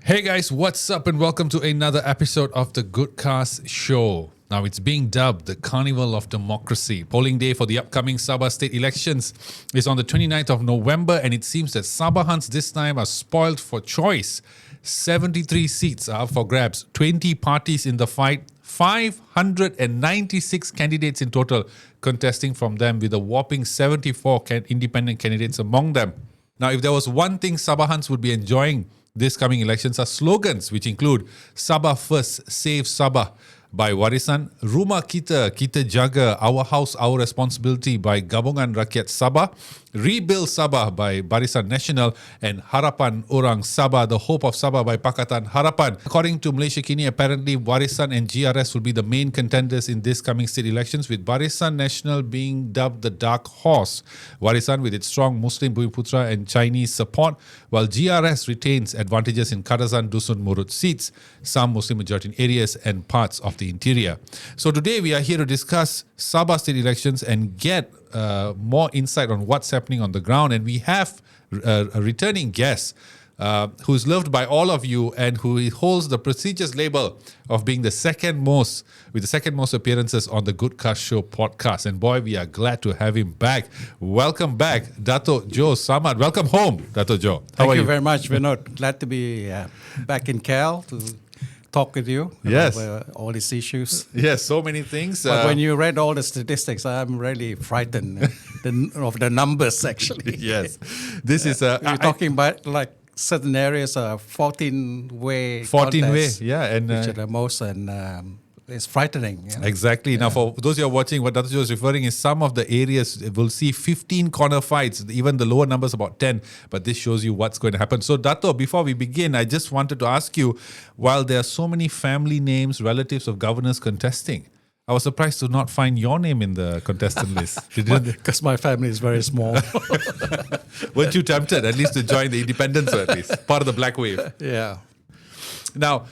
Hey guys, what's up and welcome to another episode of the GoodCastShow. Now it's being dubbed the Carnival of Democracy. Polling day for the upcoming Sabah state elections is on the 29th of November and it seems that Sabahans this time are spoiled for choice. 73 seats are up for grabs, 20 parties in the fight, 596 candidates in total contesting from them with a whopping 74 independent candidates among them. Now, if there was one thing Sabahans would be enjoying this coming elections are slogans which include Sabah First, Save Sabah by WARISAN, Rumah Kita, Kita Jaga, Our House, Our Responsibility by Gabungan Rakyat Sabah, Rebuild Sabah by Barisan Nasional, and Harapan Orang Sabah, The Hope of Sabah by Pakatan Harapan. According to Malaysia Kini, apparently WARISAN and GRS will be the main contenders in this coming state elections, with Barisan Nasional being dubbed the Dark Horse. WARISAN with its strong Muslim Bumiputra and Chinese support, while GRS retains advantages in Kadazan Dusun-Murut seats, some Muslim majority areas and parts of the interior. So today we are here to discuss Sabah state elections and get more insight on what's happening on the ground. And we have a returning guest who's loved by all of you and who holds the prestigious label of being the second most appearances on the GoodCastShow podcast. And boy, we are glad to have him back. Welcome back, Dato Joe Samad. Welcome home, Dato Joe. Thank you very much, Vinod. Glad to be back in Cal to talk with you about all these issues. Yes, so many things. But when you read all the statistics, I'm really frightened of the numbers, actually. Yes. This is... We're talking about like certain areas are 14-way 14-way, yeah. And, which are the most, and it's frightening. You know? Exactly. Yeah. Now, for those who are watching, what Dato Joe is referring is some of the areas will see 15 corner fights, even the lower numbers about 10, but this shows you what's going to happen. So, Dato, before we begin, I just wanted to ask you, while there are so many family names, relatives of governors contesting, I was surprised to not find your name in the contestant list. Because my family is very small. Weren't you tempted at least to join the independents, or at least part of the black wave? Yeah. Now,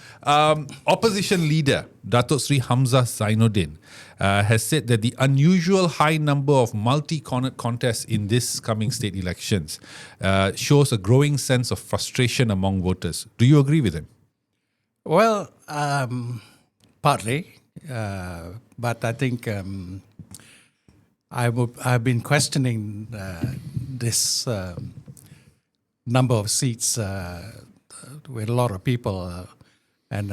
opposition leader Dato Sri Hamzah Zainuddin has said that the unusual high number of multi-cornered contests in this coming state elections shows a growing sense of frustration among voters. Do you agree with him? Well, partly. But I think I've been questioning this number of seats with a lot of people and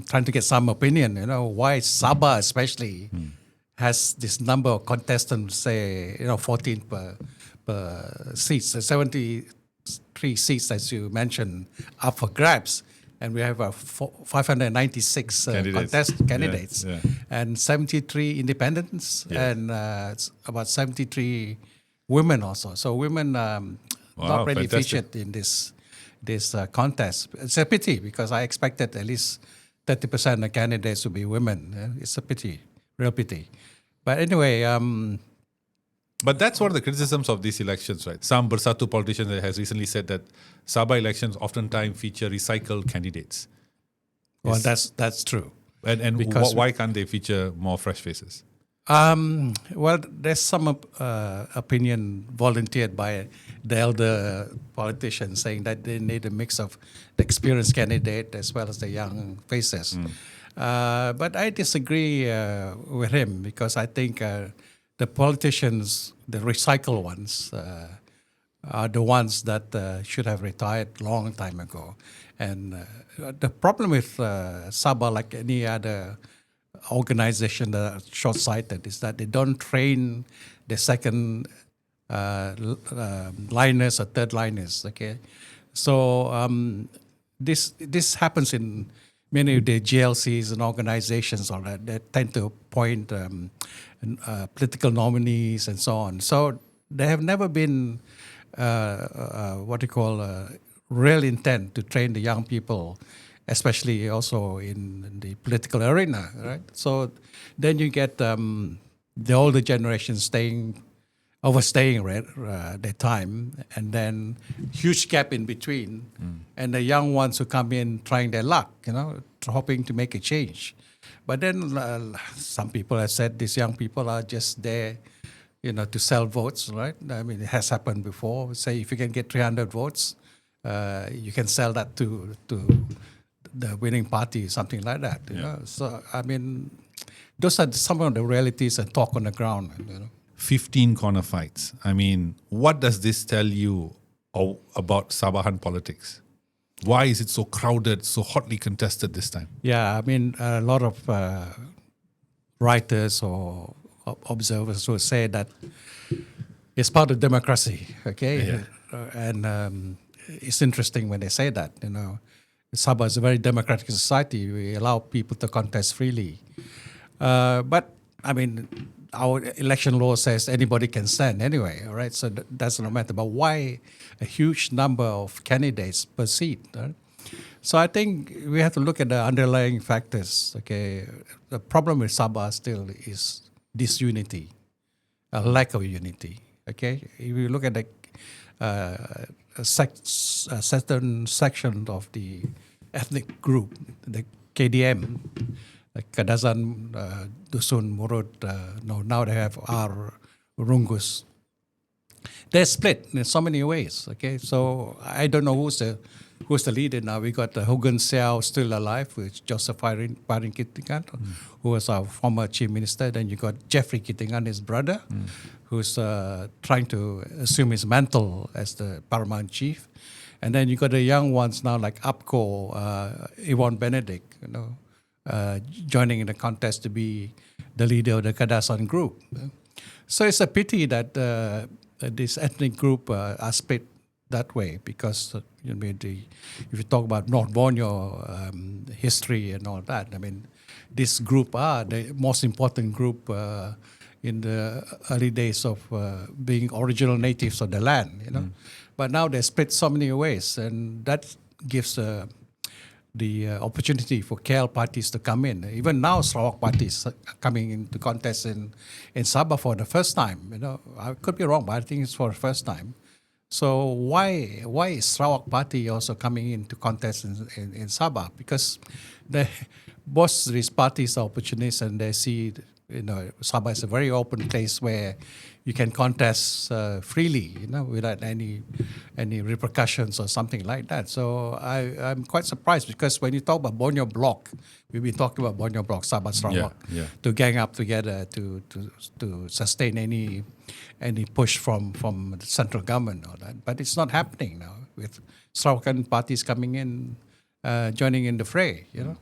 trying to get some opinion. You know, why Sabah especially has this number of contestants, say 14 per seats, 73 seats as you mentioned, up for grabs. And we have 596 candidates yeah. And 73 independents and about 73 women also. So women not really featured in this contest. It's a pity because I expected at least 30% of the candidates to be women. It's a pity, real pity. But anyway... But that's one of the criticisms of these elections, right? Some Bersatu politician has recently said that Sabah elections oftentimes feature recycled candidates. Well, that's true. And why can't they feature more fresh faces? Well, there's some opinion volunteered by the elder politicians saying that they need a mix of the experienced candidate as well as the young faces. But I disagree with him because I think... the politicians, the recycled ones, are the ones that should have retired long time ago. And the problem with Sabah, like any other organization that are short-sighted, is that they don't train the second liners or third liners. Okay, so this happens in many of the GLCs and organizations all that tend to appoint political nominees and so on. So there have never been real intent to train the young people, especially also in the political arena, right? So then you get the older generation overstaying their time, and then huge gap in between, and the young ones who come in trying their luck, hoping to make a change. But then some people have said these young people are just there, to sell votes, right? I mean, it has happened before. Say if you can get 300 votes, you can sell that to the winning party, something like that. You know, so I mean, those are some of the realities and talk on the ground. You know. 15 corner fights. I mean, what does this tell you about Sabahan politics? Why is it so crowded, so hotly contested this time? Yeah, I mean, a lot of writers or observers will say that it's part of democracy, okay? Yeah. And it's interesting when they say that, you know. Sabah is a very democratic society. We allow people to contest freely. But, I mean, our election law says anybody can stand anyway, all right? So that's no matter. But why a huge number of candidates per seat? Right? So I think we have to look at the underlying factors, okay? The problem with Sabah still is disunity, a lack of unity, okay? If you look at the certain section of the ethnic group, the KDM, Dusun-Kadazan-Murut-Rungus, now they have Rungus. They're split in so many ways. Okay, so I don't know who's the leader now. We got Hogan Seau still alive, with Joseph Parin Kitingan, who was our former chief minister. Then you got Jeffrey Kitingan, his brother, who's trying to assume his mantle as the paramount chief. And then you got the young ones now, like APCO, Yvonne Benedict, you know, joining in the contest to be the leader of the Kadazan group. So it's a pity that this ethnic group are split that way, because you know, if you talk about North Borneo history and all that, I mean, this group are the most important group in the early days of being original natives of the land, you know. But now they're split so many ways, and that gives the opportunity for KL parties to come in. Even now, Sarawak parties are coming into contest in Sabah for the first time. You know, I could be wrong, but I think it's for the first time. So why is Sarawak party also coming into contest in Sabah? Because both these parties are opportunists, and they see, you know, Sabah is a very open place where you can contest freely, you know, without any repercussions or something like that. So I'm quite surprised, because when you talk about Borneo bloc, we've been talking about Borneo bloc, Sabah, Sarawak, to gang up together to sustain any push from the central government or that. But it's not happening now, with Sarawakan parties coming in, joining in the fray, you know.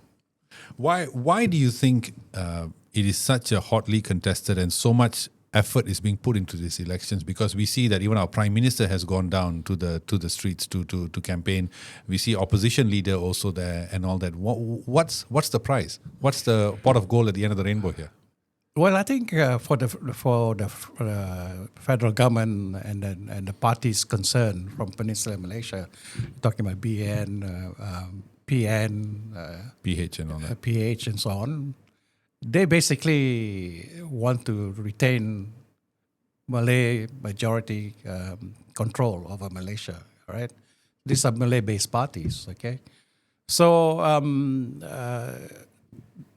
Why do you think it is such a hotly contested and so much effort is being put into these elections? Because we see that even our Prime Minister has gone down to the streets to campaign. We see opposition leader also there and all that. What's the prize? What's the pot of gold at the end of the rainbow here? Well, I think for the federal government and the parties concerned from Peninsular Malaysia, talking about BN, PN, PH and all that. PH and so on, they basically want to retain Malay majority control over Malaysia, right? These are Malay-based parties, okay? So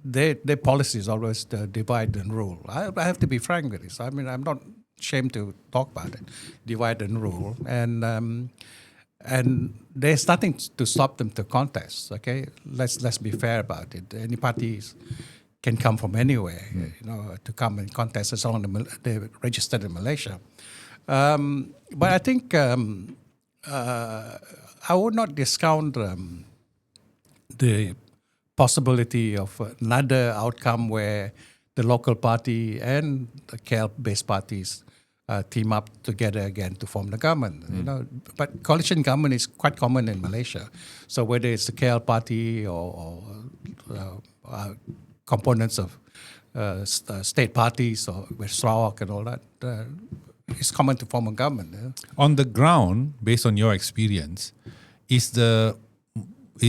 their policy is always to divide and rule. I have to be frank with this. I mean, I'm not ashamed to talk about it. Divide and rule, and there's nothing to stop them to contest. Okay, let's be fair about it. Any parties can come from anywhere, you know, to come and contest as long as they're registered in Malaysia. But I think I would not discount the possibility of another outcome where the local party and the KL-based parties team up together again to form the government. You know, but coalition government is quite common in Malaysia. So whether it's the KL party or components of state parties or with Sarawak and all that, it's common to form a government. On the ground, based on your experience,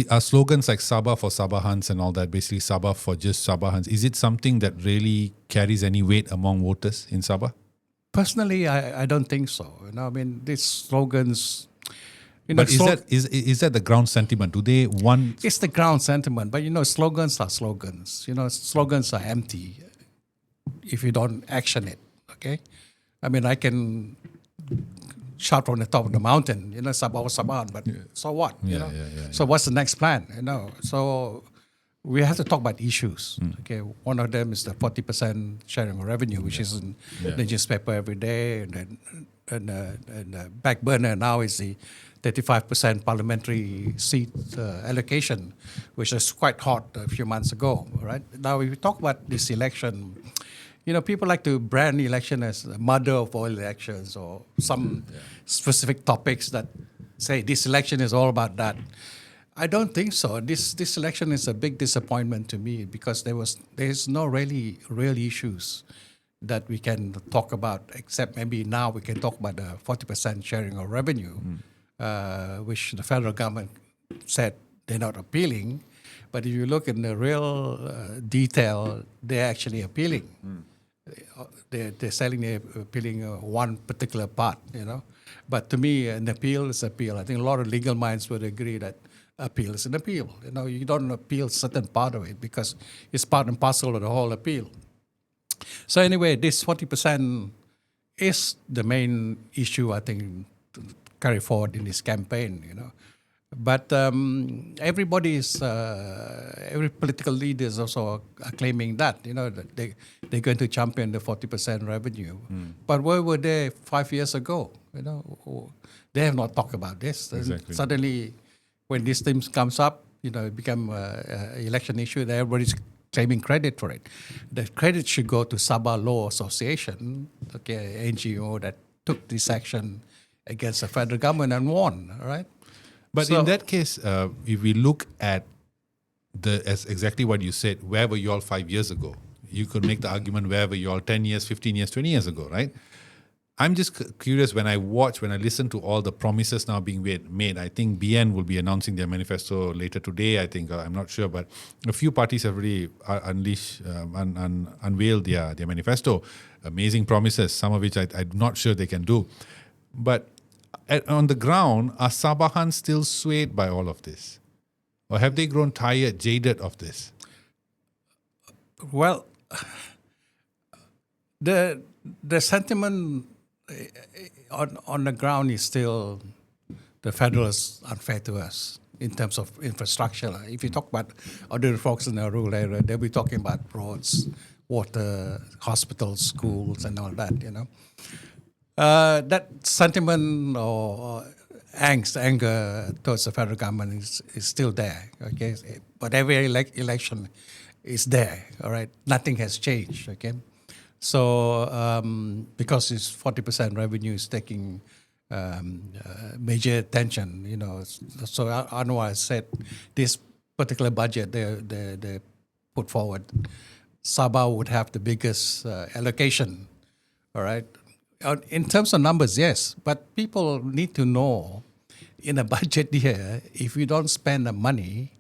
are slogans like Sabah for Sabahans and all that, basically Sabah for just Sabahans, is it something that really carries any weight among voters in Sabah? Personally, I don't think so. You know, I mean, these slogans. You know, but is that the ground sentiment? Do they want? It's the ground sentiment, but you know, slogans are slogans. You know, slogans are empty if you don't action it. Okay, I mean, I can shout from the top of the mountain, Sabah was Sabahan, but so what? So what's the next plan? So we have to talk about issues. Okay, one of them is the 40% sharing of revenue, which is in the newspaper every day, and the back burner now is the 35% parliamentary seat allocation, which is quite hot a few months ago. Right now, if we talk about this election, people like to brand election as the mother of all elections or some specific topics that say this election is all about that. I don't think so. This election is a big disappointment to me because there's no really real issues that we can talk about, except maybe now we can talk about the 40% sharing of revenue, which the federal government said they're not appealing. But if you look in the real detail, they're actually appealing. They're selling, they're appealing one particular part, But to me, an appeal is appeal. I think a lot of legal minds would agree that appeal is an appeal. You don't appeal certain part of it because it's part and parcel of the whole appeal. So anyway, this 40% is the main issue, I think, to carry forward in this campaign, But every political leader is also claiming that, that they're going to champion the 40% revenue. But where were they 5 years ago? They have not talked about this. Exactly. Suddenly, when this thing comes up, it become an election issue, everybody's claiming credit for it. The credit should go to Sabah Law Association, NGO that took this action against the federal government and won, all right? But in that case, if we look at as exactly what you said, where were you all 5 years ago? You could make the argument where were you all 10 years, 15 years, 20 years ago, right? I'm just curious when I listen to all the promises now being made. I think BN will be announcing their manifesto later today. I think I'm not sure, but a few parties have already unveiled their manifesto. Amazing promises, some of which I'm not sure they can do. But on the ground, are Sabahans still swayed by all of this? Or have they grown tired, jaded of this? Well, the sentiment on the ground is still the federal is unfair to us in terms of infrastructure. If you talk about other folks in the rural area, they'll be talking about roads, water, hospitals, schools, and all that, That sentiment or angst, anger towards the federal government is still there, okay? But every election is there, all right? Nothing has changed, okay? So because it's 40% revenue is taking major attention, So Anwar said this particular budget they put forward, Sabah would have the biggest allocation, all right? In terms of numbers, yes, but people need to know in a budget year, if you don't spend the money,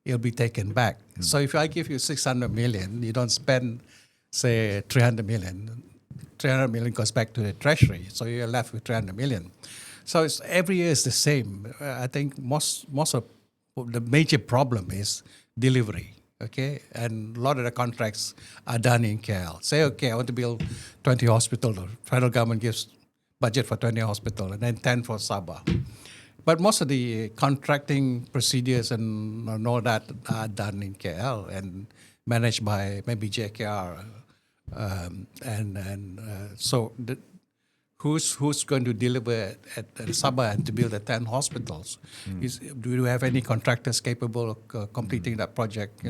it'll be taken back. So if I give you 600 million, you don't spend, say, 300 million. 300 million goes back to the treasury, so you're left with 300 million. So every year is the same. I think most of the major problem is delivery. Okay, and a lot of the contracts are done in KL. Say, okay, I want to build 20 hospitals. The federal government gives budget for 20 hospitals and then 10 for Sabah. But most of the contracting procedures and all that are done in KL and managed by maybe JKR. So who's going to deliver at Sabah and to build the 10 hospitals? Do you have any contractors capable of completing that project,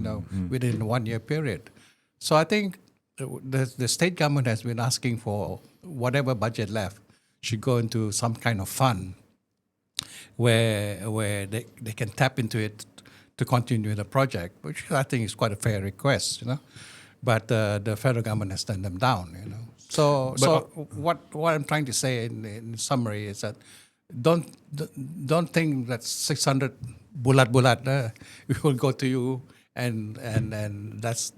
within a 1 year period? So I think the state government has been asking for whatever budget left should go into some kind of fund where they can tap into it to continue the project, which I think is quite a fair request, But the federal government has turned them down, So what I'm trying to say in summary is that don't think that 600 bulat will go to you and that's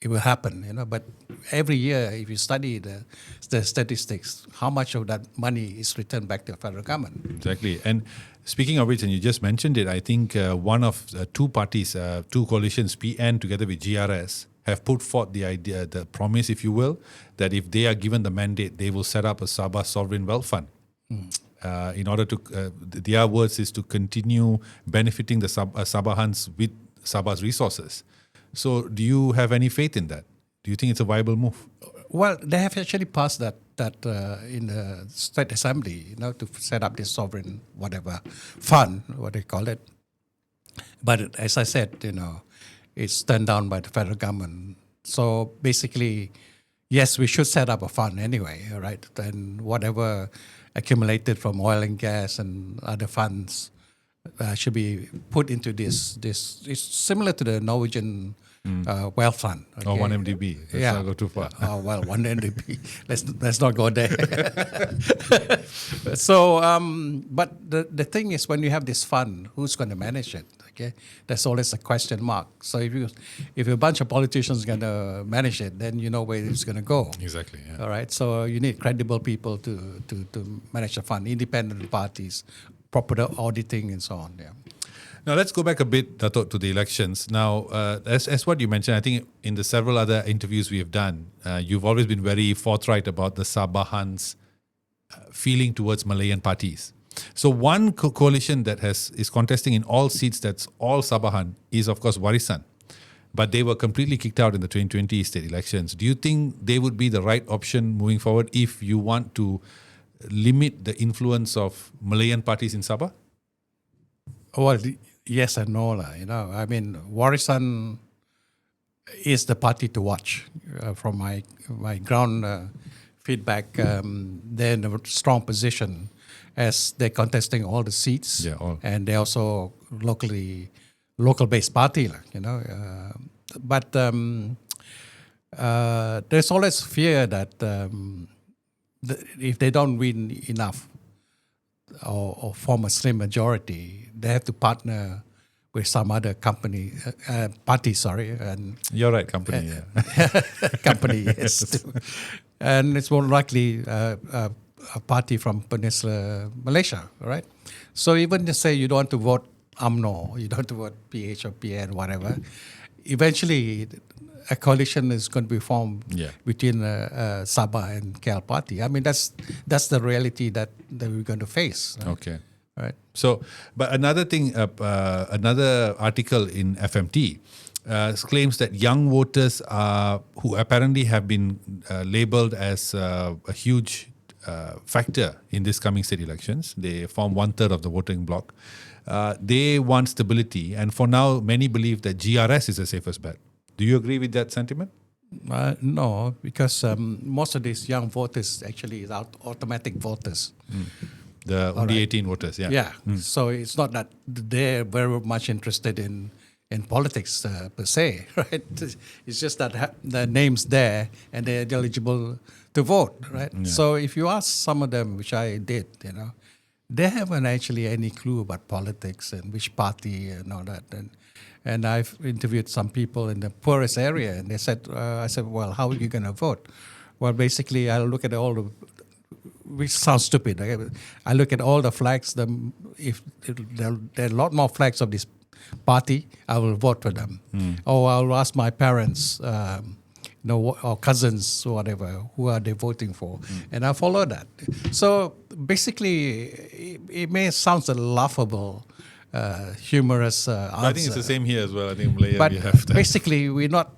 it will happen, But every year, if you study the statistics, how much of that money is returned back to the federal government? Exactly. And speaking of which, and you just mentioned it, I think one of two parties, two coalitions, PN together with GRS, have put forth the idea, the promise, if you will, that if they are given the mandate, they will set up a Sabah Sovereign Wealth Fund. in order to, their words is to continue benefiting the Sabahans with Sabah's resources. So do you have any faith in that? Do you think it's a viable move? Well, they have actually passed that in the State Assembly, to set up this sovereign whatever fund, what they call it. But as I said, it's turned down by the federal government. So basically, yes, we should set up a fund anyway, right? And whatever accumulated from oil and gas and other funds should be put into this. It's similar to the Norwegian wealth fund. Okay? Or 1MDB. Let's not go too far. Oh, well, 1MDB. Let's not go there. So, but the thing is, when you have this fund, who's going to manage it? Okay, that's always a question mark. So if a bunch of politicians going to manage it, then you know where it's going to go. Exactly. Yeah. All right. So you need credible people to manage the fund, independent parties, proper auditing, and so on. Yeah. Now let's go back a bit, Dato, to the elections. Now, as what you mentioned, I think in the several other interviews we have done, you've always been very forthright about the Sabahans' feeling towards Malayan parties. So one coalition that is contesting in all seats, that's all Sabahan, is of course WARISAN. But they were completely kicked out in the 2020 state elections. Do you think they would be the right option moving forward if you want to limit the influence of Malayan parties in Sabah? Well, yes and no. I mean, WARISAN is the party to watch. From my ground feedback, they're in a strong position as they're contesting all the seats. Yeah, all. And they're also local-based party. But there's always fear that if they don't win enough or form a slim majority, they have to partner with some other party. And You're right, company. company, yes. And it's more likely a party from Peninsular Malaysia, right? So even to say you don't want to vote UMNO, you don't want to vote PH or PN, whatever, eventually a coalition is going to be formed between Sabah and KL party. I mean, that's the reality that we're going to face. Right? Okay. Right. So, but another thing, another article in FMT claims that young voters who apparently have been labelled as a huge factor in this coming state elections. They form 1/3 of the voting bloc. They want stability, and for now, many believe that GRS is the safest bet. Do you agree with that sentiment? No, because most of these young voters actually are automatic voters. The only 18 voters, yeah. Yeah. So it's not that they're very much interested in politics per se, right? It's just that the name's there and they're eligible to vote, right? Yeah. So if you ask some of them, which I did, they haven't actually any clue about politics and which party and all that. And I've interviewed some people in the poorest area, and they said, I said, well, how are you going to vote? Well, basically, I look at all the, which sounds stupid. I look at all the flags. If there are a lot more flags of this party, I will vote for them. Or I'll ask my parents, or cousins, or whatever, who are they voting for, and I follow that. So basically, it may sound a laughable, humorous answer. I think it's the same here as well. I think Malaya, but we have that. Basically, we're not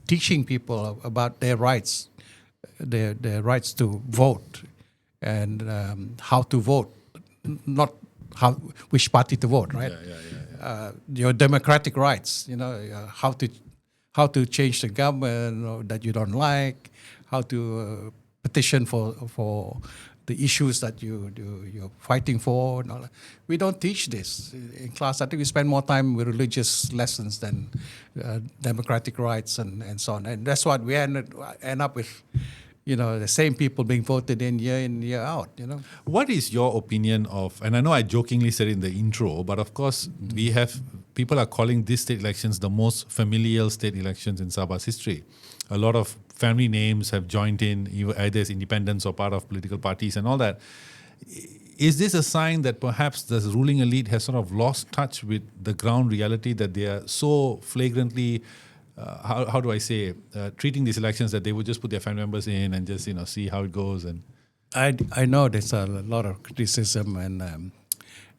teaching people about their rights, their rights to vote, and how to vote, not which party to vote, right? Your democratic rights, how to change the government that you don't like, how to petition for the issues that you're fighting for. And all that. We don't teach this in class. I think we spend more time with religious lessons than democratic rights and so on. And that's what we end up with, the same people being voted in, year out, What is your opinion of, and I know I jokingly said in the intro, but of course people are calling these state elections the most familial state elections in Sabah's history. A lot of family names have joined in, either as independents or part of political parties and all that. Is this a sign that perhaps the ruling elite has sort of lost touch with the ground reality, that they are so flagrantly treating these elections that they would just put their family members in and just see how it goes? And I know there's a lot of criticism and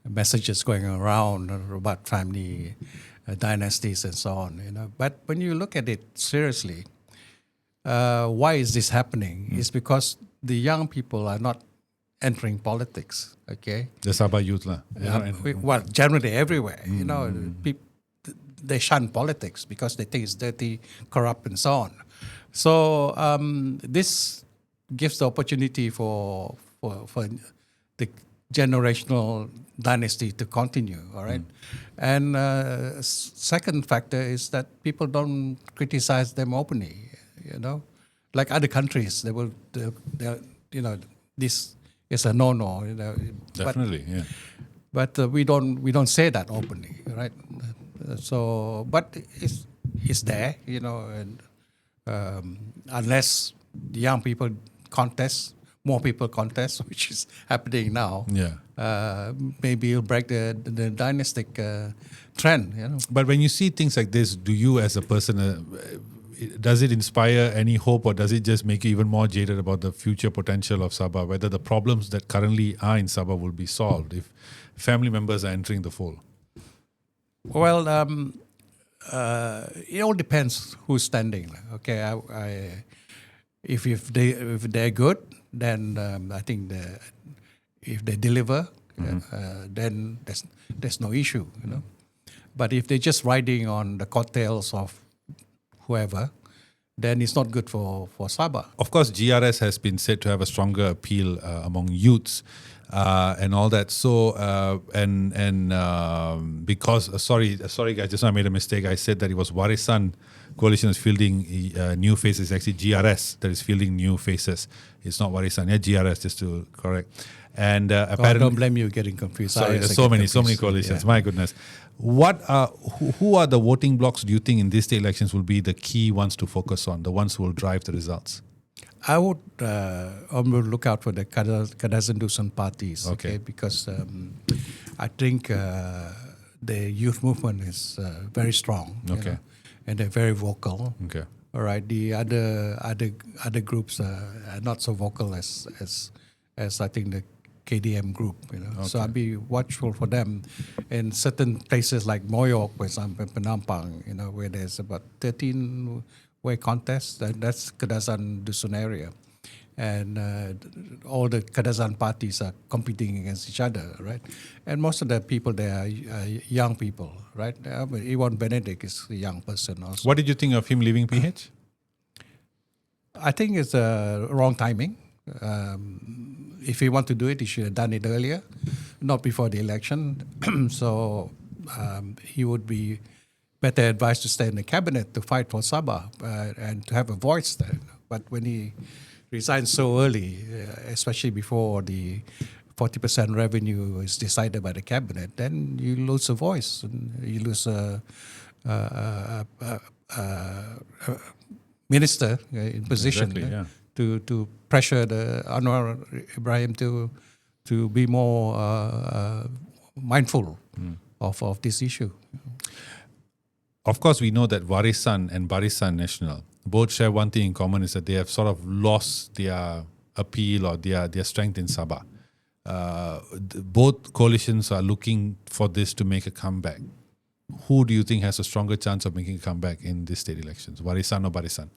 messages going around about family dynasties and so on. But when you look at it seriously, why is this happening? It's because the young people are not entering politics. Okay, The Sabah youth lah. well, generally everywhere. They shun politics because they think it's dirty, corrupt, and so on. So this gives the opportunity for the generational dynasty to continue. All right, and second factor is that people don't criticize them openly. Like other countries, this is a no-no. Definitely, But we don't say that openly, right? But it's there, and unless the young people contest, more people contest, which is happening now. Maybe it'll break the dynastic trend. But when you see things like this, do you as a person, does it inspire any hope, or does it just make you even more jaded about the future potential of Sabah, whether the problems that currently are in Sabah will be solved if family members are entering the fold? Well, it all depends who's standing. Okay, if they're good, then I think if they deliver, then there's no issue. But if they're just riding on the coattails of whoever, then it's not good for Sabah. Of course, GRS has been said to have a stronger appeal among youths and all that. So because sorry guys, just now I made a mistake. I said that it was WARISAN coalition is fielding new faces. It's actually GRS that is fielding new faces. It's not WARISAN. Yeah, GRS, just to correct. And apparently, don't blame you getting confused. Sorry, there's so many coalitions. Yeah. My goodness. Who are the voting blocks do you think in these state elections will be the key ones to focus on, the ones who will drive the results? I would look out for the Kadazan-Dusun parties, okay? Because I think the youth movement is very strong, okay, and they're very vocal. Okay. All right. The other groups are not so vocal as I think the KDM group, Okay. So I'd be watchful for them in certain places like Moyok, for example, Penampang, where there's about 13-way contest. That's Kadazan-Dusun area. And all the Kadazan parties are competing against each other, right? And most of the people there are young people, right? Iwan Benedict is a young person also. What did you think of him leaving PH? I think it's wrong timing. If he want to do it, he should have done it earlier, not before the election. So he would be better advised to stay in the cabinet to fight for Sabah and to have a voice there. But when he resigned so early, especially before the 40% revenue is decided by the cabinet, then you lose a voice and you lose a minister in position. Exactly, yeah. To pressure the Anwar Ibrahim to be more mindful of this issue. Of course, we know that WARISAN and Barisan Nasional both share one thing in common, is that they have sort of lost their appeal or their strength in Sabah. Both coalitions are looking for this to make a comeback. Who do you think has a stronger chance of making a comeback in these state elections, WARISAN or Barisan?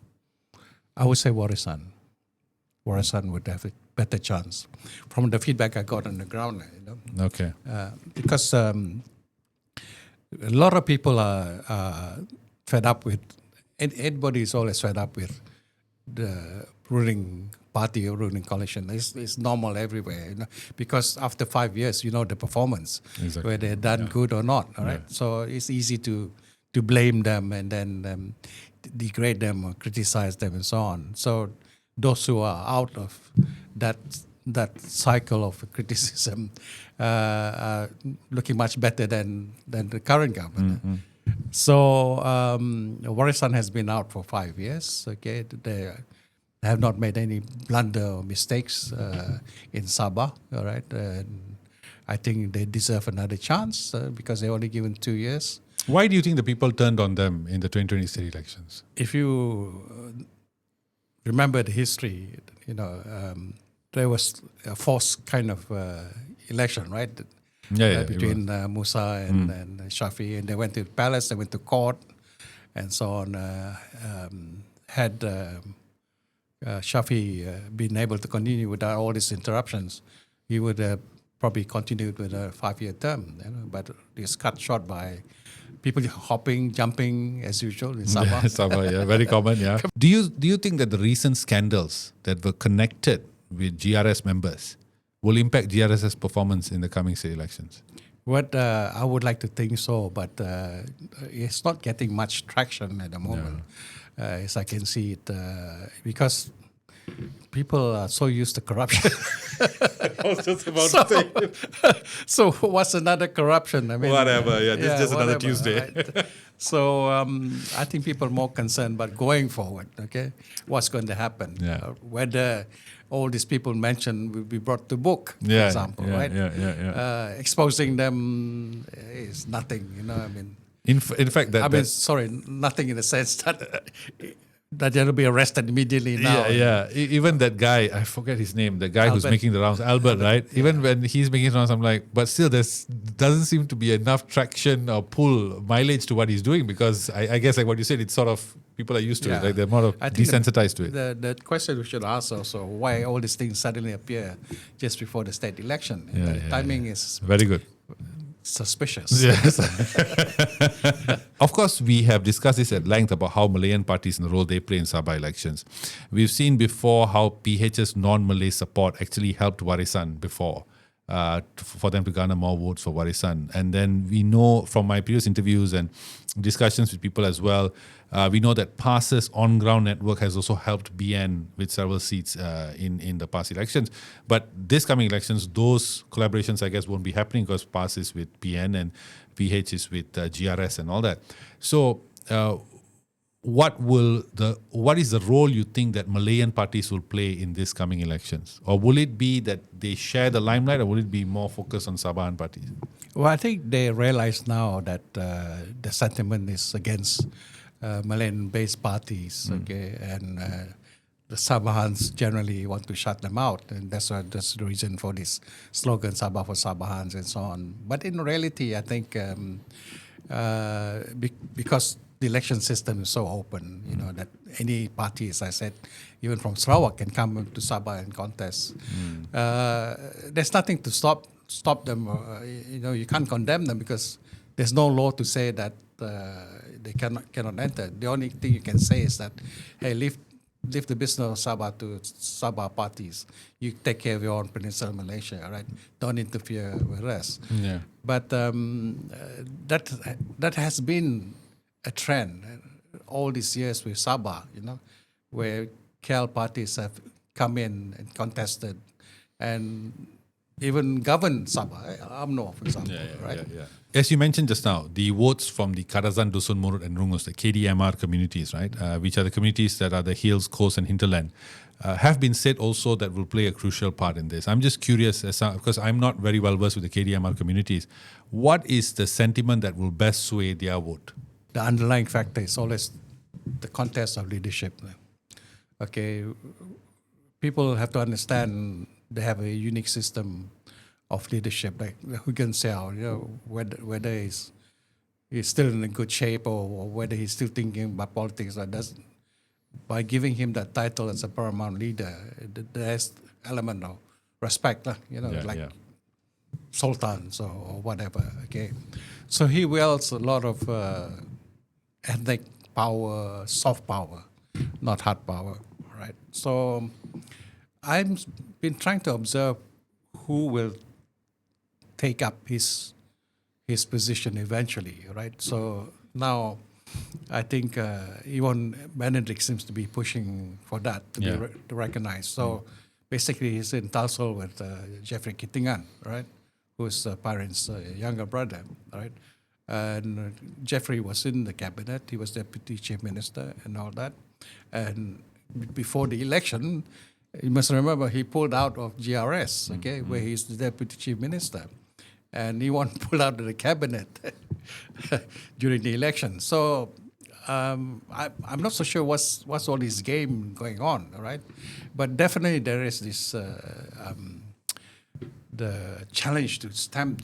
I would say WARISAN. WARISAN would have a better chance from the feedback I got on the ground. Okay. Because a lot of people are fed up with, and everybody is always fed up with the ruling party or ruling coalition. It's normal everywhere, because after 5 years, the performance, exactly, whether they're done good or not. All right, so it's easy to blame them and then degrade them or criticize them and so on. So those who are out of that cycle of criticism are looking much better than the current government. Mm-hmm. So WARISAN has been out for 5 years. Okay, they have not made any blunder or mistakes in Sabah. All right, and I think they deserve another chance because they're only given 2 years. Why do you think the people turned on them in the 2020 state elections? If you remember the history, there was a forced kind of election, right? Between Musa and Shafi, and they went to the palace, they went to court, and so on. Had Shafi been able to continue without all these interruptions, he would have probably continued with a 5-year term. But it's cut short by people hopping, jumping as usual in Sabah. Sabah, yeah, very common. Yeah. Do you think that the recent scandals that were connected with GRS members will impact GRS's performance in the coming state elections? What I would like to think so, but it's not getting much traction at the moment, as I can see it, because people are so used to corruption. I was just about to say. So what's another corruption? I mean, Whatever, yeah, this is just another Tuesday. Right? So I think people are more concerned about going forward, okay? What's going to happen? Yeah. Whether all these people mentioned will be brought to book, for example, right? Exposing them is nothing, I mean. In fact, nothing in the sense that they'll be arrested immediately now. Even that guy, I forget his name, the guy who's making the rounds, Albert, right? Even when he's making the rounds, I'm like, but still, there doesn't seem to be enough traction or pull mileage to what he's doing, because I guess, like what you said, it's sort of, people are used to it, like they're more desensitized to it. The question we should ask also, why all these things suddenly appear just before the state election? The timing is very good. Suspicious. Yes. Of course, we have discussed this at length about how Malayan parties and the role they play in Sabah elections. We've seen before how PH's non-Malay support actually helped WARISAN before, for them to garner more votes for WARISAN. And then we know from my previous interviews and discussions with people as well, we know that PAS's on-ground network has also helped BN with several seats in the past elections. But this coming elections, those collaborations, I guess, won't be happening because PAS is with BN and PH is with GRS and all that. So what is the role you think that Malayan parties will play in this coming elections? Or will it be that they share the limelight, or will it be more focused on Sabahan parties? Well, I think they realize now that the sentiment is against Malayan-based parties, okay, and the Sabahans generally want to shut them out, and that's the reason for this slogan "Sabah for Sabahans" and so on. But in reality, I think because the election system is so open, that any party, as I said, even from Sarawak, can come to Sabah and contest. There's nothing to stop them. You can't condemn them because there's no law to say that they cannot enter. The only thing you can say is that, hey, leave the business of Sabah to Sabah parties. You take care of your own Peninsula Malaysia, right? Don't interfere with us. Yeah. But that has been a trend all these years with Sabah, where KL parties have come in and contested and even governed Sabah. UMNO, for example, right? As you mentioned just now, the votes from the Kadazan, Dusun-Murut and Rungus, the KDMR communities, right, which are the communities that are the hills, coast and hinterland, have been said also that will play a crucial part in this. I'm just curious, because I'm not very well versed with the KDMR communities, what is the sentiment that will best sway their vote? The underlying factor is always the contest of leadership. Okay, people have to understand they have a unique system of leadership, like who can say, whether he's still in a good shape or whether he's still thinking about politics or doesn't. By giving him that title as a paramount leader, there's element of respect, sultans or whatever. Okay, so he wields a lot of ethnic power, soft power, not hard power, right? So I've been trying to observe who will take up his position eventually, right? So now I think even Benedict seems to be pushing for that to be to recognized. So basically he's in tussle with Jeffrey Kitingan, right? Who's parents' younger brother, right? And Jeffrey was in the cabinet. He was deputy chief minister and all that. And before the election, you must remember he pulled out of GRS, okay, where he's the deputy chief minister. And he won't pull out of the cabinet during the election. So I'm not so sure what's all this game going on, all right? But definitely there is this the challenge to stamp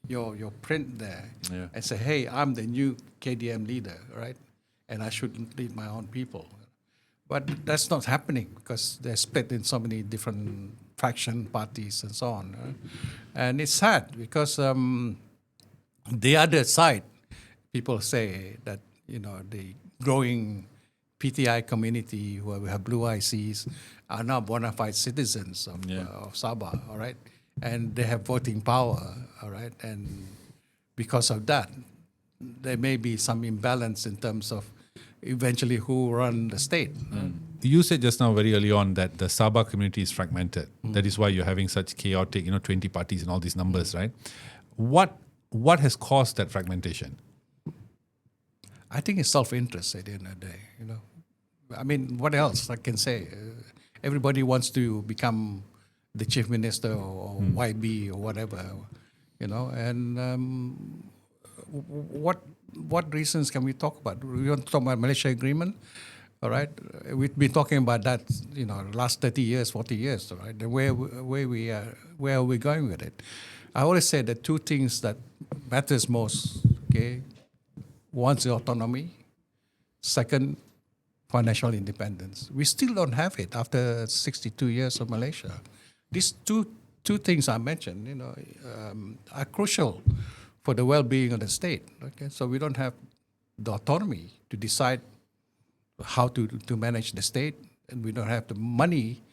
your print there Yeah. and say, hey, I'm the new KDM leader, right? And I should lead my own people. But that's not happening because they're split in so many different faction parties and so on. And it's sad because the other side, people say that, the growing PTI community who have blue ICs are now bona fide citizens of Sabah, all right? And they have voting power, all right? And because of that, there may be some imbalance in terms of eventually who run the state. You said just now very early on that the Sabah community is fragmented. That is why you're having such chaotic, 20 parties and all these numbers, right? What has caused that fragmentation? I think it's self-interest at the end of the day, I mean, what else I can say? Everybody wants to become the chief minister or YB or whatever, and what reasons can we talk about? We want to talk about Malaysia agreement, all right? We've been talking about that, the last 30 years, 40 years, all right? And where are we going with it? I always say the two things that matters most, okay? One's the autonomy, second, financial independence. We still don't have it after 62 years of Malaysia. These two things I mentioned, are crucial for the well-being of the state. Okay, so we don't have the autonomy to decide how to manage the state, and we don't have the money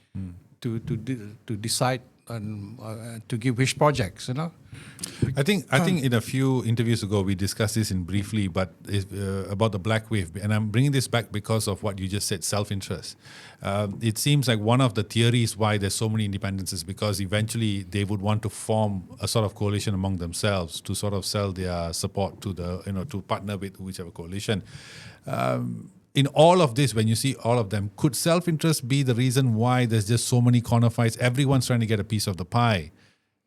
to decide on to give which projects. I think in a few interviews ago we discussed this in briefly, but about the black wave, and I'm bringing this back because of what you just said, self-interest. It seems like one of the theories why there's so many independences because eventually they would want to form a sort of coalition among themselves to sort of sell their support to the to partner with whichever coalition. In all of this, when you see all of them, could self-interest be the reason why there's just so many corner fights? Everyone's trying to get a piece of the pie.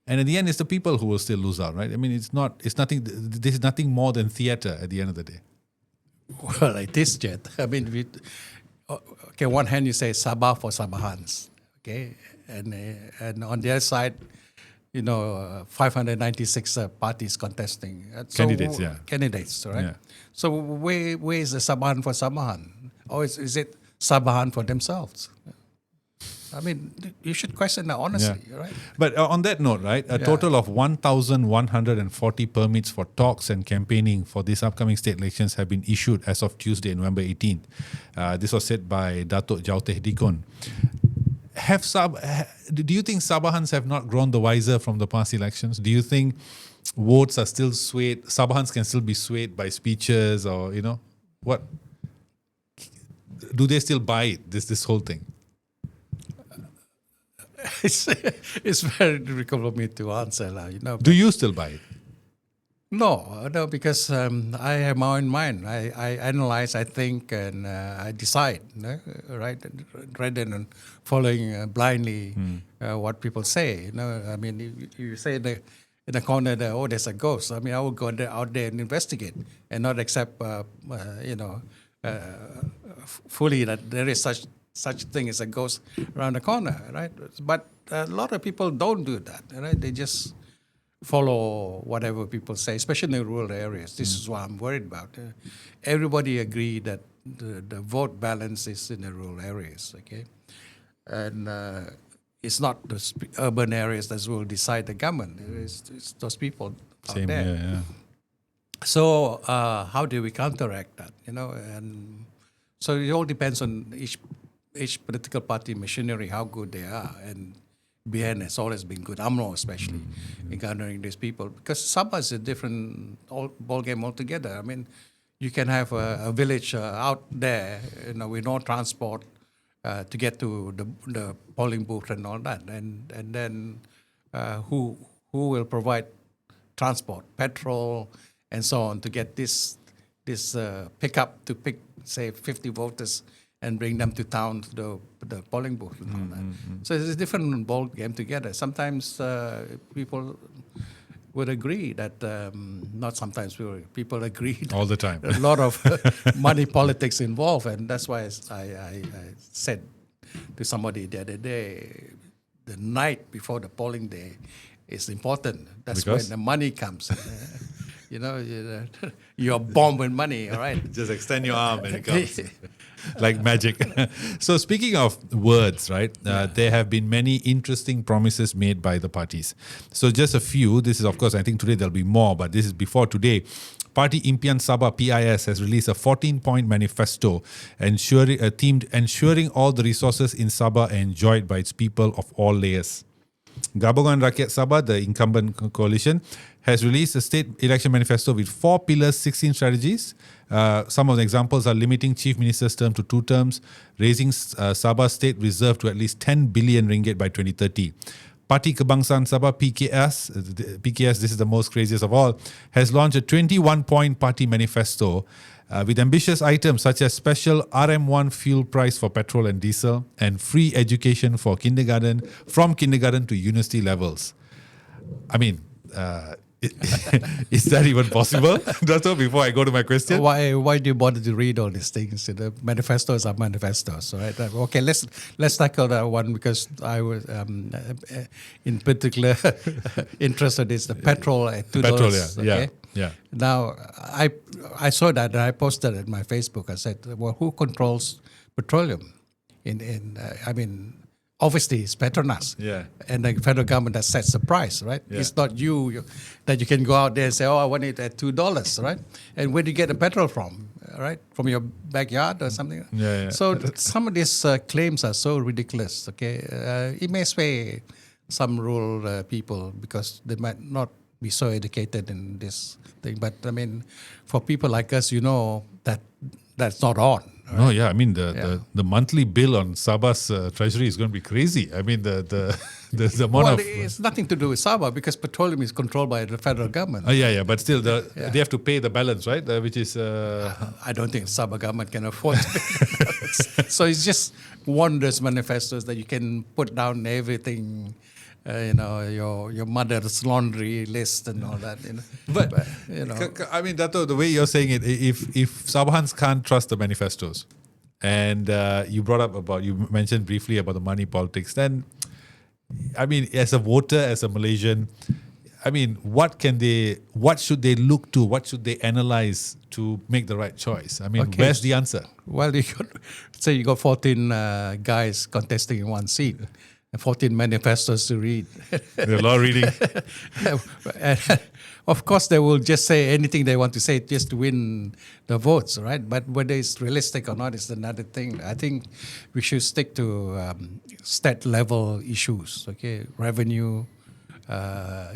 And at the end, it's the people who will still lose out, right? I mean, it's nothing, this is nothing more than theater at the end of the day. Well, it is, Jet. I mean, okay, one hand you say Sabah for Sabahans, okay? And on the other side, 596 parties contesting. Candidates, yeah. Candidates, right? Yeah. So where is the Sabahan for Sabahan? Or is it Sabahan for themselves? I mean, you should question that honestly, right? But on that note, right, a total of 1,140 permits for talks and campaigning for these upcoming state elections have been issued as of Tuesday, November 18th. This was said by Dato Joe Samad. Do you think Sabahans have not grown the wiser from the past elections? Do you think votes are still swayed? Sabahans can still be swayed by speeches or, what? Do they still buy it, this whole thing? It's very difficult for me to answer. Do you still buy it? No, because I have my own mind. I analyze, I think, and I decide, right? Rather than following blindly what people say. I mean, you say in the corner that, there's a ghost. I mean, I will go out there and investigate and not accept, fully that there is such thing as a ghost around the corner, right? But a lot of people don't do that, right? They just follow whatever people say, especially in the rural areas. This is what I'm worried about. Everybody agree that the vote balance is in the rural areas, okay? And it's not the urban areas that will decide the government. It's those people out there. Yeah. So how do we counteract that? And so it all depends on each political party machinery, how good they are. And BN has always been good, UMNO especially, in gathering these people. Because Sabah is a different ball game altogether. I mean, you can have a village out there, with no transport to get to the polling booth and all that. And then who will provide transport, petrol, and so on to get this pickup to pick, say, 50 voters and bring them to town to the polling booth and all that. So it's a different ball game together. Sometimes people would agree that not sometimes people agree that All the time. a lot of money politics involved, and that's why I said to somebody the other day, the night before the polling day is important. That's Because? when the money comes. You're bombed with money, all right? Just extend your arm and it comes. Like magic. So speaking of words, right, there have been many interesting promises made by the parties. So just a few. This is, of course, I think today there'll be more, but this is before today. Parti Impian Sabah PIS has released a 14-point manifesto themed ensuring all the resources in Sabah are enjoyed by its people of all layers. Gabungan Rakyat Sabah, the incumbent coalition, has released a state election manifesto with 4 pillars, 16 strategies. Some of the examples are limiting chief minister's term to 2 terms, raising Sabah state reserve to at least 10 billion ringgit by 2030. Parti Kebangsaan Sabah, PKS, this is the most craziest of all, has launched a 21-point party manifesto with ambitious items such as special RM1 fuel price for petrol and diesel and free education for from kindergarten to university levels. I mean, is that even possible? Dato, before I go to my question. Why do you bother to read all these things? The manifestos are manifestos, right? Okay, let's tackle that one because I was in particular interested is the petrol at $2. Petrol, okay? yeah. Now I saw that and I posted it on my Facebook. I said, well, who controls petroleum? I mean, obviously it's Petronas. Yeah. And the federal government that sets the price, right? Yeah. It's not you that you can go out there and say, oh, I want it at $2, right? And where do you get the petrol from, right? From your backyard or something? Yeah. So some of these claims are so ridiculous, okay? It may sway some rural people because they might not be so educated in this thing. But I mean, for people like us, that's not on. No, yeah. I mean, the monthly bill on Sabah's treasury is going to be crazy. I mean, the amount Well, of... it's nothing to do with Sabah because petroleum is controlled by the federal government. But still, they have to pay the balance, right? Which is... I don't think Sabah government can afford to pay the balance. So it's just wondrous manifestos that you can put down everything, your mother's laundry list and all that. But I mean, Dato, the way you're saying it, if Sabahans can't trust the manifestos, and you mentioned briefly about the money politics, then, I mean, as a voter, as a Malaysian, I mean, what should they look to? What should they analyze to make the right choice? I mean, where's the answer? Well, you got 14 guys contesting in one seat. 14 manifestos to read. There's a lot of reading. Of course, they will just say anything they want to say just to win the votes, right? But whether it's realistic or not is another thing. I think we should stick to state-level issues, okay? Revenue,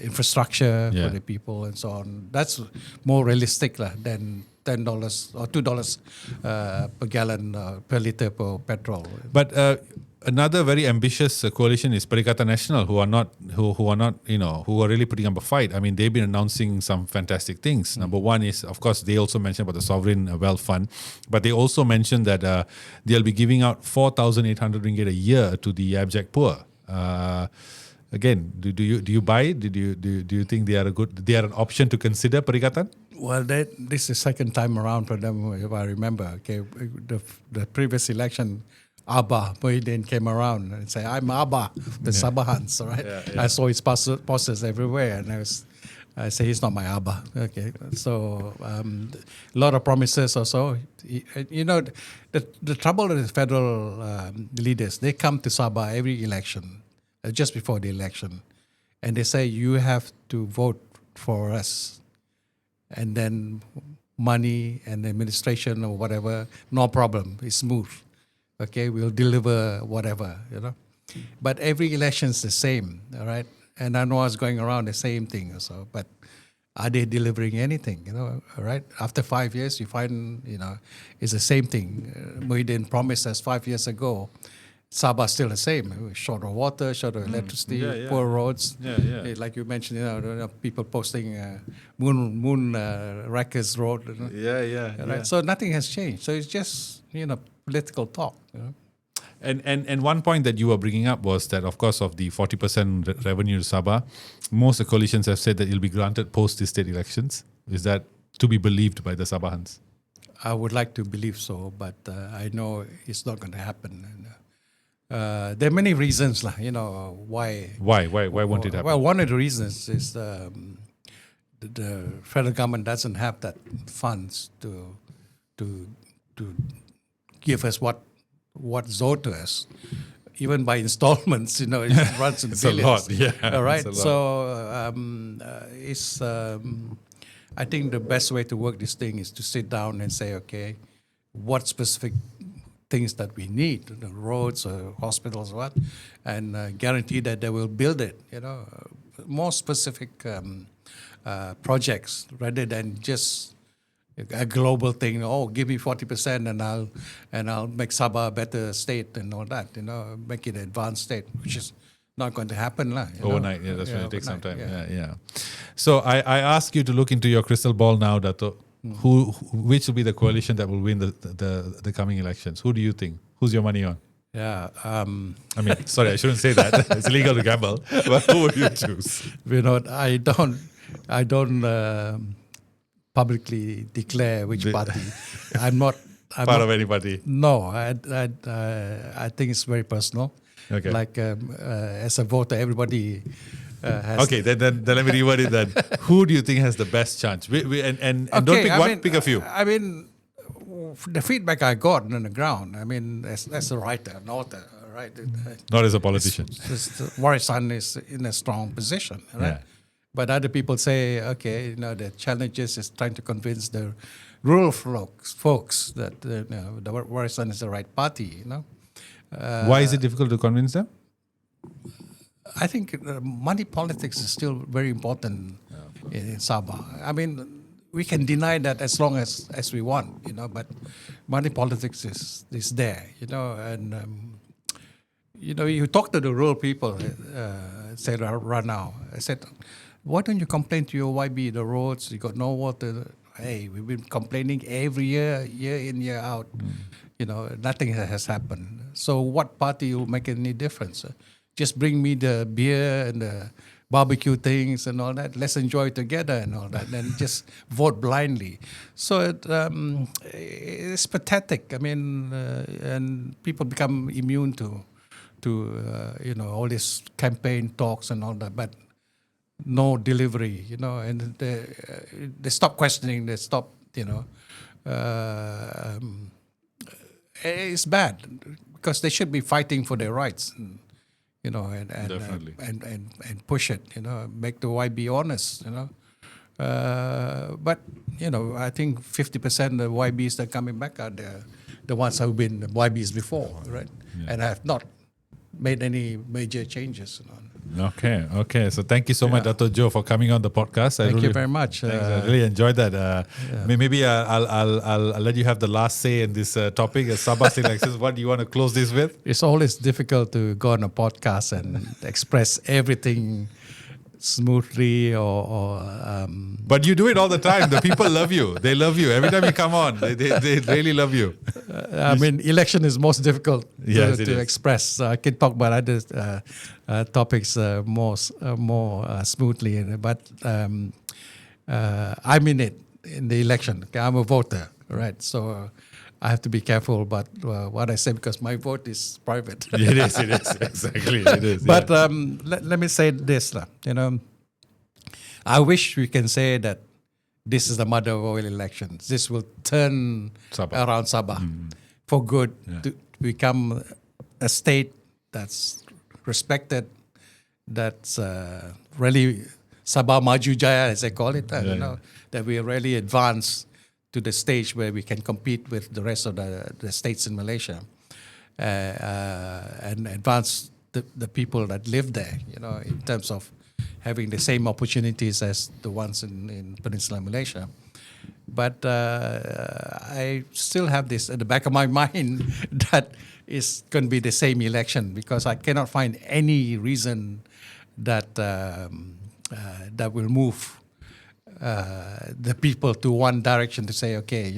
infrastructure for the people and so on. That's more realistic than $10 or $2 per gallon per liter per petrol. But another very ambitious coalition is Perikatan Nasional, who are really putting up a fight. I mean, they've been announcing some fantastic things. Number one is, of course, they also mentioned about the Sovereign Wealth Fund, but they also mentioned that they'll be giving out 4,800 ringgit a year to the abject poor. Again, do you buy it? Do you think they are an option to consider, Perikatan? Well, this is the second time around for them, if I remember. Okay, the previous election, Abah Muhyiddin came around and said, I'm Abah, the Sabahans, right? Yeah. I saw his posters everywhere, and I say he's not my Abah. Okay, so a lot of promises also. The trouble with the federal leaders, they come to Sabah every election, just before the election, and they say, you have to vote for us. And then money and administration or whatever, no problem, it's smooth. Okay, we'll deliver whatever, But every election is the same, all right? And I know I was going around the same thing also, but are they delivering anything, all right? After 5 years, you find, it's the same thing. Muhyiddin promised us 5 years ago, Sabah still the same, short of water, short of electricity, poor roads. Like you mentioned, people posting moon wreckers road. Right? So nothing has changed. So it's just, political talk. And one point that you were bringing up was that, of course, of the 40% revenue to Sabah, most of the coalitions have said that it'll be granted post the state elections. Is that to be believed by the Sabahans? I would like to believe so, but I know it's not going to happen. And, there are many reasons, why. Why won't it happen? Well, one of the reasons is the federal government doesn't have that funds to give us what's owed to us. Even by installments, it runs in It's billions. a lot, yeah. All right. It's a So I think the best way to work this thing is to sit down and say, okay, what specific things that we need, the roads or hospitals, what, and guarantee that they will build it. More specific projects rather than just a global thing. Oh, give me 40% and I'll make Sabah a better state and all that. Make it an advanced state, which is not going to happen overnight. Yeah, that's going to take some time. Yeah. Yeah. So I ask you to look into your crystal ball now, Dato. Which will be the coalition that will win the coming elections? Who do you think? Who's your money on? Yeah. I mean, sorry, I shouldn't say that. It's illegal to gamble. But who would you choose? I don't publicly declare which party. I'm not Part of anybody. No, I think it's very personal. Okay. Like as a voter, everybody has. Okay, then let me reword it then. Who do you think has the best chance? And don't pick one, pick a few. I mean, the feedback I got on the ground, as a writer, an author, right? Not as a politician. WARISAN is in a strong position, right? Yeah. But other people say, okay, the challenges is trying to convince the rural folks that the WARISAN is the right party, Why is it difficult to convince them? I think money politics is still very important in Sabah. I mean, we can deny that as long as we want, but money politics is there, and you talk to the rural people, say right now. I said, why don't you complain to your YB, the roads, you got no water. Hey, we've been complaining every year in, year out. Nothing has happened. So what party will make any difference? Just bring me the beer and the barbecue things and all that. Let's enjoy it together and all that. And just vote blindly. So it's pathetic. I mean, and people become immune to all these campaign talks and all that. But no delivery, and they stop questioning. They stop, it's bad because they should be fighting for their rights, and push it, make the YB honest, but I think 50% of the YBs that are coming back are the ones who've been YBs before, right? Yeah. And have not made any major changes. Okay. So thank you so much, Dato Joe, for coming on the podcast. Thank you very much. Thanks. I really enjoyed that. Maybe I'll let you have the last say in this topic, Sabah elections. What do you want to close this with? It's always difficult to go on a podcast and express everything smoothly But you do it all the time. The people love you. They love you. Every time you come on, they really love you. Election is most difficult to express. I can talk about other topics more smoothly. But I'm in it, in the election. I'm a voter, right? So I have to be careful about what I say because my vote is private. It is. Exactly. It is. But let me say this. I wish we can say that this is the mother of all elections. This will turn Sabah around Sabah for good to become a state that's respected, that's really Sabah Maju Jaya, as they call it, that we really advance to the stage where we can compete with the rest of the states in Malaysia and advance the people that live there, in terms of having the same opportunities as the ones in Peninsular Malaysia. But I still have this at the back of my mind that it's going to be the same election because I cannot find any reason that that will move the people to one direction to say, okay,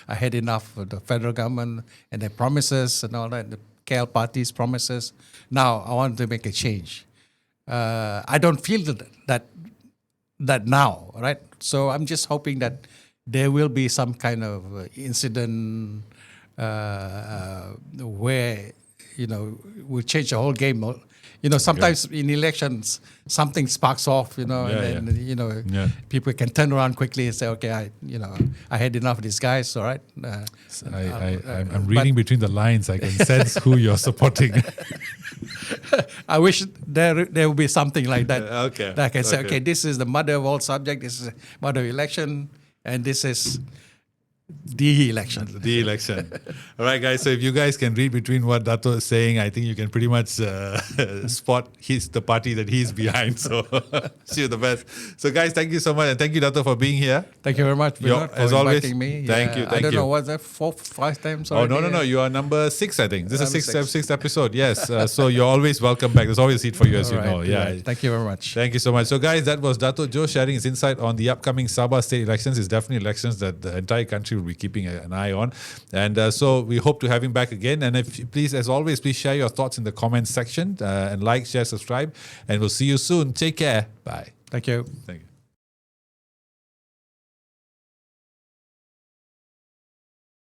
I had enough of the federal government and their promises and all that. KL party's promises. Now I want to make a change. I don't feel that now, right? So I'm just hoping that there will be some kind of incident where we'll change the whole game. Sometimes in elections something sparks off, and then people can turn around quickly and say, okay, I had enough of these guys. All right. I'm reading between the lines. I can sense who you're supporting. I wish there will be something like that. Okay. That I can say, okay, this is the mother of all subjects. This is the mother of election, and this is the election. The election. All right, guys. So if you guys can read between what Dato is saying, I think you can pretty much spot the party that he's behind. So see you the best. So guys, thank you so much. And thank you, Dato, for being here. Thank you very much, Vinod, for as always, inviting me. Thank you. I don't know, what's that, 4, 5 times already? Oh, no. You are number 6, I think. This is Number sixth episode. Yes. So you're always welcome back. There's always a seat for you, as you know. Yeah. Right. Thank you very much. Thank you so much. So guys, that was Dato Joe sharing his insight on the upcoming Sabah state elections. It's definitely elections that the entire country will be keeping an eye on. And so we hope to have him back again. And please, as always, please share your thoughts in the comments section and like, share, subscribe. And we'll see you soon. Take care. Bye. Thank you. Thank you.